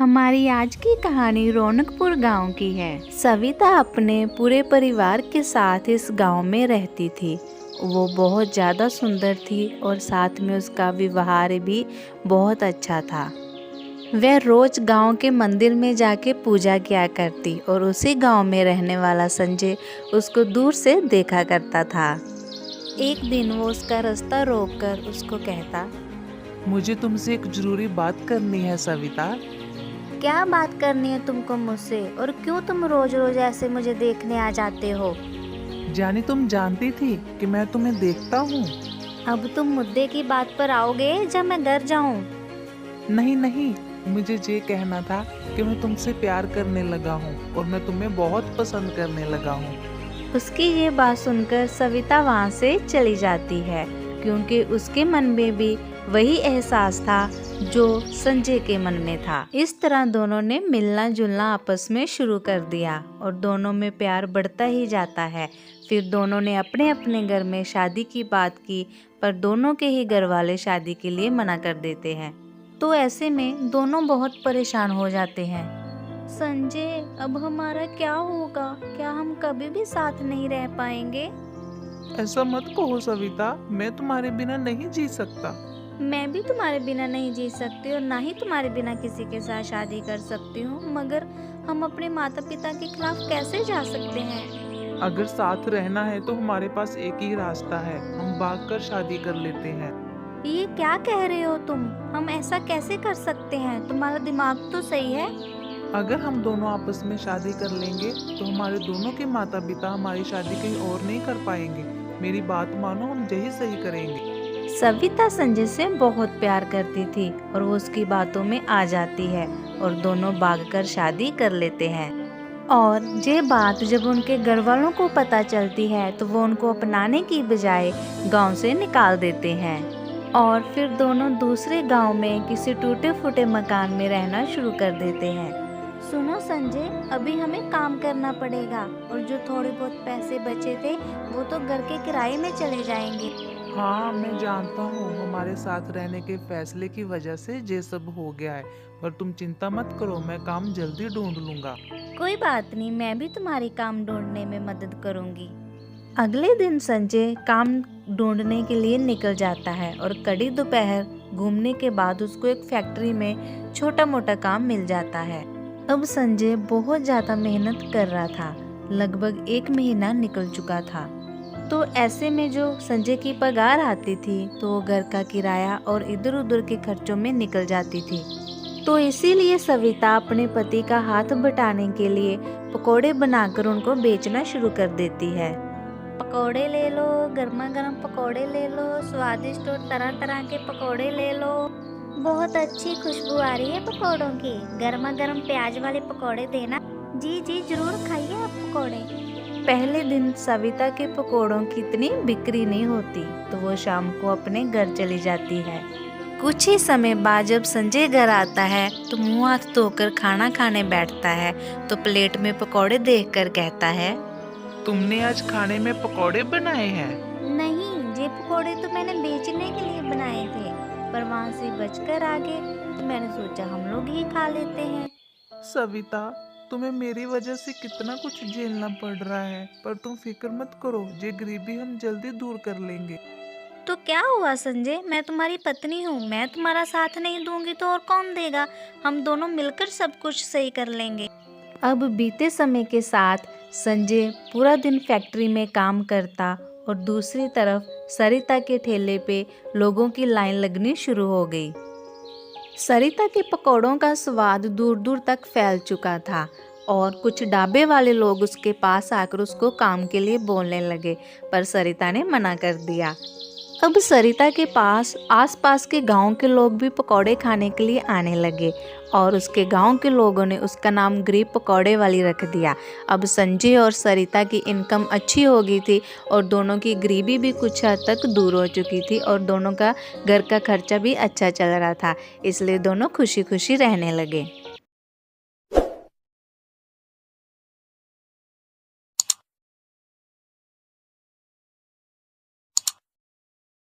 हमारी आज की कहानी रौनकपुर गांव की है। सविता अपने पूरे परिवार के साथ इस गांव में रहती थी। वो बहुत ज़्यादा सुंदर थी और साथ में उसका व्यवहार भी बहुत अच्छा था। वह रोज गांव के मंदिर में जाके पूजा किया करती और उसी गांव में रहने वाला संजय उसको दूर से देखा करता था। एक दिन वो उसका रास्ता रोककर उसको कहता, मुझे तुमसे एक जरूरी बात करनी है सविता। क्या बात करनी है तुमको मुझसे, और क्यों तुम रोज रोज ऐसे मुझे देखने आ जाते हो? जानी तुम जानती थी कि मैं तुम्हें देखता हूँ। अब तुम मुद्दे की बात पर आओगे जब मैं घर जाऊं? नहीं, मुझे ये कहना था कि मैं तुमसे प्यार करने लगा हूँ और मैं तुम्हें बहुत पसंद करने लगा हूँ। उसकी ये बात सुनकर सविता वहाँ से चली जाती है, क्योंकि उसके मन में भी वही एहसास था जो संजय के मन में था। इस तरह दोनों ने मिलना जुलना आपस में शुरू कर दिया और दोनों में प्यार बढ़ता ही जाता है। फिर दोनों ने अपने अपने घर में शादी की बात की, पर दोनों के ही घर वाले शादी के लिए मना कर देते हैं। तो ऐसे में दोनों बहुत परेशान हो जाते हैं। संजय, अब हमारा क्या होगा? क्या हम कभी भी साथ नहीं रह पाएंगे? ऐसा मत कहो सविता, मैं तुम्हारे बिना नहीं जी सकता। मैं भी तुम्हारे बिना नहीं जी सकती और ना ही तुम्हारे बिना किसी के साथ शादी कर सकती हूँ, मगर हम अपने माता पिता के खिलाफ कैसे जा सकते हैं? अगर साथ रहना है तो हमारे पास एक ही रास्ता है, हम भागकर शादी कर लेते हैं। ये क्या कह रहे हो तुम? हम ऐसा कैसे कर सकते हैं? तुम्हारा दिमाग तो सही है। अगर हम दोनों आपस में शादी कर लेंगे तो हमारे दोनों के माता पिता हमारी शादी कहीं और नहीं कर पाएंगे। मेरी बात मानो, हम यही सही करेंगे। सविता संजय से बहुत प्यार करती थी और वो उसकी बातों में आ जाती है और दोनों भागकर शादी कर लेते हैं। और ये बात जब उनके घर वालों को पता चलती है तो वो उनको अपनाने की बजाय गांव से निकाल देते हैं और फिर दोनों दूसरे गांव में किसी टूटे फूटे मकान में रहना शुरू कर देते हैं। सुनो संजय, अभी हमें काम करना पड़ेगा और जो थोड़े बहुत पैसे बचे थे वो तो घर के किराए में चले जाएंगे। हाँ, मैं जानता हूँ हमारे साथ रहने के फैसले की वजह से ये सब हो गया है, पर तुम चिंता मत करो, मैं काम जल्दी ढूंढ लूंगा। कोई बात नहीं, मैं भी तुम्हारी काम ढूंढने में मदद करूंगी। अगले दिन संजय काम ढूंढने के लिए निकल जाता है और कड़ी दोपहर घूमने के बाद उसको एक फैक्ट्री में छोटा मोटा काम मिल जाता है। अब संजय बहुत ज्यादा मेहनत कर रहा था। लगभग 1 महीना निकल चुका था। तो ऐसे में जो संजय की पगार आती थी तो वो घर का किराया और इधर उधर के खर्चों में निकल जाती थी। तो इसीलिए सविता अपने पति का हाथ बटाने के लिए पकोड़े बनाकर उनको बेचना शुरू कर देती है। पकोड़े ले लो, गर्मा गर्म पकोड़े ले लो, स्वादिष्ट और तरह तरह के पकोड़े ले लो। बहुत अच्छी खुशबू आ रही है पकोड़ों की। गर्मा गर्म प्याज वाले पकोड़े देना। जी जी, जरूर खाइए आप पकोड़े। पहले दिन सविता के पकोड़ों की इतनी बिक्री नहीं होती तो वो शाम को अपने घर चली जाती है। कुछ ही समय बाद जब संजय घर आता है तो मुंह हाथ धोकर खाना खाने बैठता है तो प्लेट में पकोड़े देखकर कहता है, तुमने आज खाने में पकौड़े बनाए हैं? नहीं, ये पकोड़े तो मैंने बेचने के लिए बनाए थे, पर वहाँ से बचकर आ गए तो मैंने सोचा हम लोग ही खा लेते हैं। सविता, तुम्हें मेरी वजह से कितना कुछ झेलना पड़ रहा है, पर तुम फिक्र मत करो, ये गरीबी हम जल्दी दूर कर लेंगे। तो क्या हुआ संजय, मैं तुम्हारी पत्नी हूँ, मैं तुम्हारा साथ नहीं दूंगी तो और कौन देगा? हम दोनों मिलकर सब कुछ सही कर लेंगे। अब बीते समय के साथ संजय पूरा दिन फैक्ट्री में काम करता और दूसरी तरफ सरिता के ठेले पे लोगों की लाइन लगनी शुरू हो गई। सरिता के पकौड़ों का स्वाद दूर दूर तक फैल चुका था और कुछ ढाबे वाले लोग उसके पास आकर उसको काम के लिए बोलने लगे, पर सरिता ने मना कर दिया। अब सरिता के पास आसपास के गांव के लोग भी पकौड़े खाने के लिए आने लगे और उसके गांव के लोगों ने उसका नाम गरीब पकौड़े वाली रख दिया। अब संजय और सरिता की इनकम अच्छी हो गई थी और दोनों की गरीबी भी कुछ हद तक दूर हो चुकी थी और दोनों का घर का खर्चा भी अच्छा चल रहा था, इसलिए दोनों खुशी खुशी रहने लगे।